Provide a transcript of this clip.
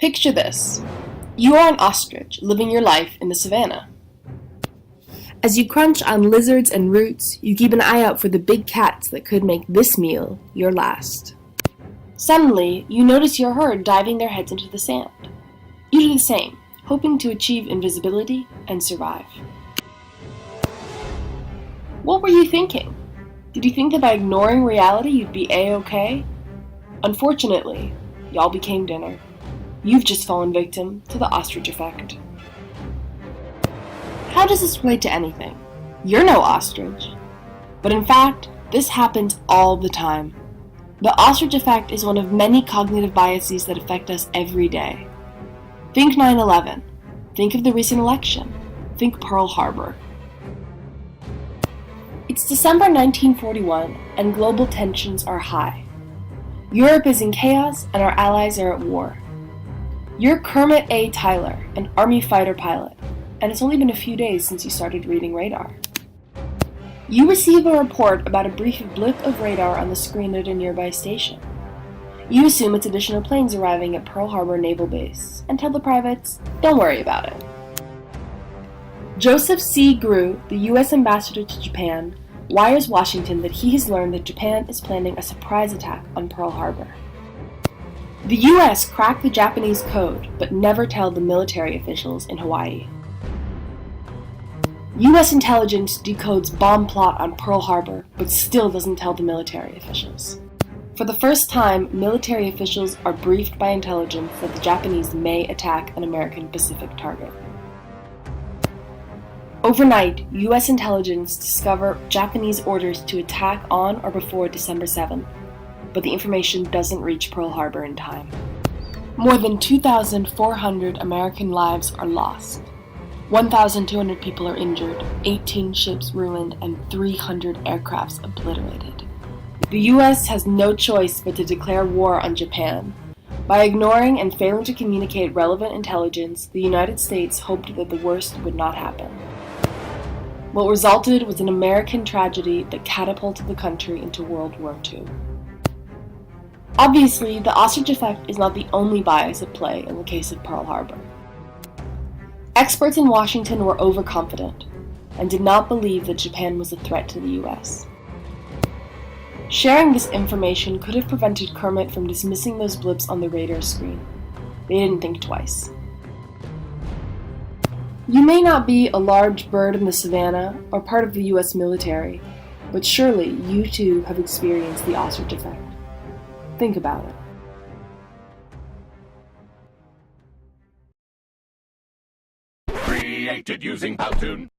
Picture this. You are an ostrich living your life in the savannah. As you crunch on lizards and roots, you keep an eye out for the big cats that could make this meal your last. Suddenly, you notice your herd diving their heads into the sand. You do the same, hoping to achieve invisibility and survive. What were you thinking? Did you think that by ignoring reality you'd be A-okay? Unfortunately, y'all became dinner. You've just fallen victim to the ostrich effect. How does this relate to anything? You're no ostrich. But in fact, this happens all the time. The ostrich effect is one of many cognitive biases that affect us every day. Think 9/11. Think of the recent election. Think Pearl Harbor. It's December 1941, and global tensions are high. Europe is in chaos, and our allies are at war. You're Kermit A. Tyler, an Army fighter pilot, and it's only been a few days since you started reading radar. You receive a report about a brief blip of radar on the screen at a nearby station. You assume it's additional planes arriving at Pearl Harbor Naval Base, and tell the privates, don't worry about it. Joseph C. Grew, the U.S. ambassador to Japan, wires Washington that he has learned that Japan is planning a surprise attack on Pearl Harbor. The U.S. cracked the Japanese code, but never tell the military officials in Hawaii. U.S. intelligence decodes bomb plot on Pearl Harbor, but still doesn't tell the military officials. For the first time, military officials are briefed by intelligence that the Japanese may attack an American Pacific target. Overnight, U.S. intelligence discover Japanese orders to attack on or before December 7th, but the information doesn't reach Pearl Harbor in time. More than 2,400 American lives are lost. 1,200 people are injured, 18 ships ruined, and 300 aircrafts obliterated. The U.S. has no choice but to declare war on Japan. By ignoring and failing to communicate relevant intelligence, the United States hoped that the worst would not happen. What resulted was an American tragedy that catapulted the country into World War II. Obviously, the ostrich effect is not the only bias at play in the case of Pearl Harbor. Experts in Washington were overconfident and did not believe that Japan was a threat to the U.S. Sharing this information could have prevented Kermit from dismissing those blips on the radar screen. They didn't think twice. You may not be a large bird in the savannah or part of the U.S. military, but surely you too have experienced the ostrich effect. Think about it. Created using Powtoon.